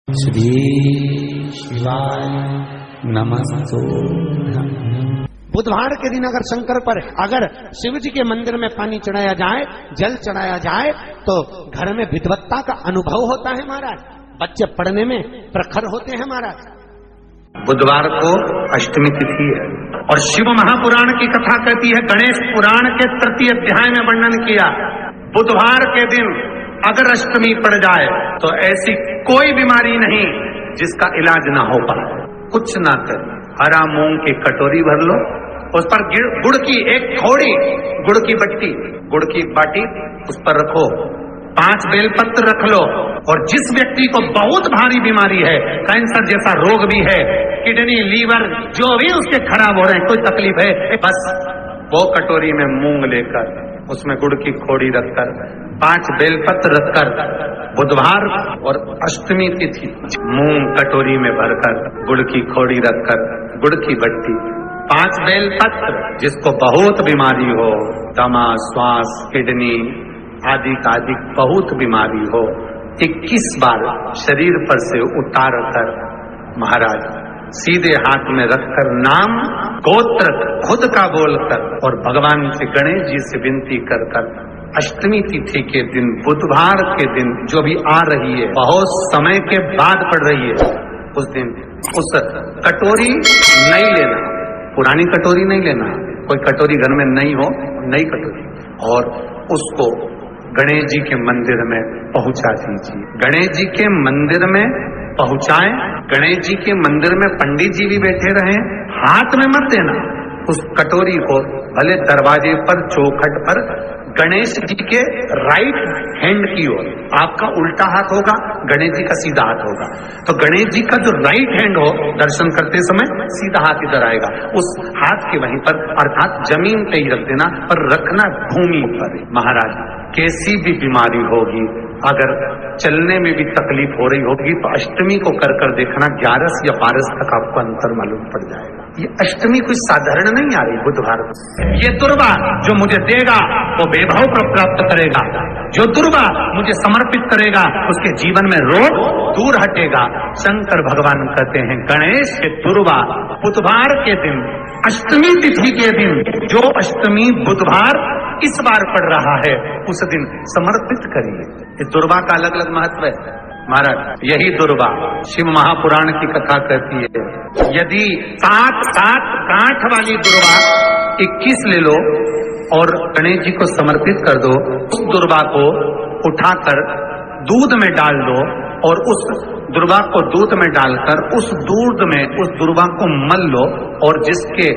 श्री शिवाय नमस्तु। बुधवार के दिन अगर शंकर पर अगर शिव जी के मंदिर में पानी चढ़ाया जाए, जल चढ़ाया जाए, तो घर में विद्वत्ता का अनुभव होता है महाराज। बच्चे पढ़ने में प्रखर होते हैं महाराज। बुधवार को अष्टमी तिथि है और शिव महापुराण की कथा कहती है, गणेश पुराण के तृतीय अध्याय में वर्णन किया, बुधवार के दिन अगर अष्टमी पड़ जाए तो ऐसी कोई बीमारी नहीं जिसका इलाज ना हो पाए। कुछ ना कर, हरा मूंग की कटोरी भर लो, उस पर गुड़ की एक थोड़ी गुड़ की बट्टी, गुड़ की बाटी उस पर रखो, 5 बेलपत्र रख लो, और जिस व्यक्ति को बहुत भारी बीमारी है, कैंसर जैसा रोग भी है, किडनी लीवर जो भी उसके खराब हो रहे हैं, कोई तकलीफ है, बस वो कटोरी में मूंग लेकर उसमें गुड़ की खोड़ी रखकर 5 बेलपत्र रखकर बुधवार और अष्टमी तिथि मूंग कटोरी में भरकर गुड़ की खोड़ी रखकर गुड़ की बट्टी 5 बेलपत्र, जिसको बहुत बीमारी हो, दमा, श्वास, किडनी आदि का आदि बहुत बीमारी हो, 21 बार शरीर पर से उतार कर महाराज सीधे हाथ में रखकर नाम गोत्र खुद का बोलकर और भगवान से गणेश जी से विनती कर कर अष्टमी तिथि के दिन, बुधवार के दिन जो भी आ रही है, बहुत समय के बाद पड़ रही है, उस दिन उस कटोरी नहीं लेना, पुरानी कटोरी नहीं लेना, कोई कटोरी घर में नहीं हो, नई कटोरी, और उसको गणेश जी के मंदिर में पहुंचा दीजिए। गणेश जी के मंदिर में पहुंचाएं, गणेश जी के मंदिर में पंडित जी भी बैठे रहें, हाथ में मत देना उस कटोरी को, भले दरवाजे पर चौखट पर गणेश जी के राइट हैंड की ओर, आपका उल्टा हाथ होगा, गणेश जी का सीधा हाथ होगा, तो गणेश जी का जो राइट हैंड हो, दर्शन करते समय सीधा हाथ इधर आएगा, उस हाथ के वहीं पर अर्थात जमीन पे ही रख देना, पर रखना भूमि पर। महाराज कैसी भी बीमारी होगी, अगर चलने में भी तकलीफ हो रही होगी, तो अष्टमी को कर कर देखना, 11 या 12 तक आपको अंतर मालूम पड़ जाएगा। ये अष्टमी कोई साधारण नहीं आ रही बुधवार को। ये दुर्वा जो मुझे देगा वो वैभव प्राप्त करेगा, जो दुर्वा मुझे समर्पित करेगा उसके जीवन में रोग दूर हटेगा। शंकर भगवान कहते हैं, गणेश के दुर्वा बुधवार के दिन, अष्टमी तिथि के दिन, जो अष्टमी बुधवार इस बार पड़ रहा है, उस दिन समर्पित करिए। इस दुर्वा का अलग अलग महत्व है महाराज। यही दुर्वा शिव महापुराण की कथा कहती है, यदि 7 गांठ वाली दुर्वा 21 ले लो और गणेश जी को समर्पित कर दो, उस दुर्वा को उठाकर दूध में डाल दो, और उस दुर्वा को दूध में डालकर उस दूध में उस दुर्वा को मल लो, और जिसके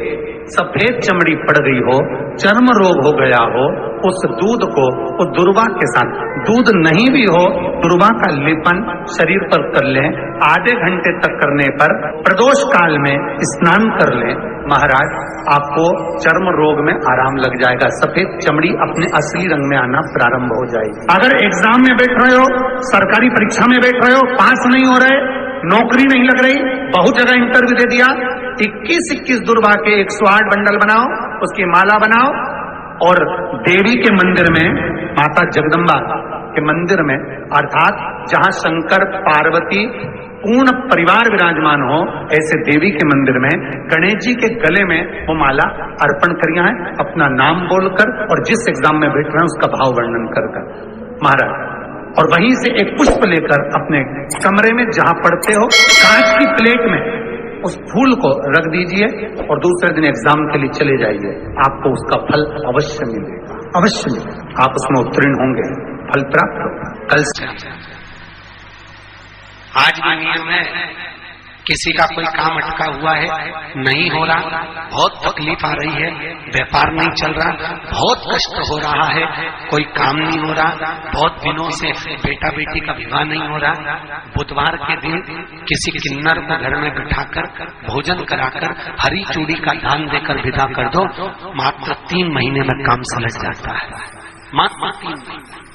सफेद चमड़ी पड़ गई हो, चर्म रोग हो गया हो, उस दूध को उस दुर्वा के साथ, दूध नहीं भी हो, दुर्वा का लेपन शरीर पर कर लें, आधे घंटे तक करने पर प्रदोष काल में स्नान कर लें, महाराज आपको चर्म रोग में आराम लग जाएगा, सफेद चमड़ी अपने असली रंग में आना प्रारंभ हो जाएगी। अगर एग्जाम में बैठ रहे हो, सरकारी परीक्षा में बैठ रहे हो, पास नहीं हो रहे, नौकरी नहीं लग रही, बहुत जगह इंटरव्यू दे दिया, 21 दुर्वा के 108 बंडल बनाओ, उसकी माला बनाओ, और देवी के मंदिर में, माता जगदम्बा के मंदिर में, अर्थात जहां शंकर पार्वती पूर्ण परिवार विराजमान हो, ऐसे देवी के मंदिर में गणेश जी के गले में वो माला अर्पण करिया है, अपना नाम बोलकर, और जिस एग्जाम में बैठ रहे हैं उसका भाव वर्णन कर महाराज, और वहीं से एक पुष्प लेकर अपने कमरे में जहां पढ़ते हो, कांच की प्लेट में उस फूल को रख दीजिए, और दूसरे दिन एग्जाम के लिए चले जाइए, आपको उसका फल अवश्य मिलेगा, अवश्य मिलेगा, आप उसमें उत्तीर्ण होंगे, फल प्राप्त होगा। कल से आज भी नियम है, किसी का कोई काम अटका हुआ है, नहीं हो रहा, बहुत तकलीफ आ रही है, व्यापार नहीं चल रहा, बहुत कष्ट हो रहा है, कोई काम नहीं हो रहा, बहुत दिनों से बेटा बेटी का विवाह नहीं हो रहा, बुधवार के दिन किसी किन्नर को घर में बिठाकर भोजन कराकर हरी चूड़ी का दान देकर विदा कर दो, मात्र 3 महीने में काम समझ जाता है, मात्र 3 महीने।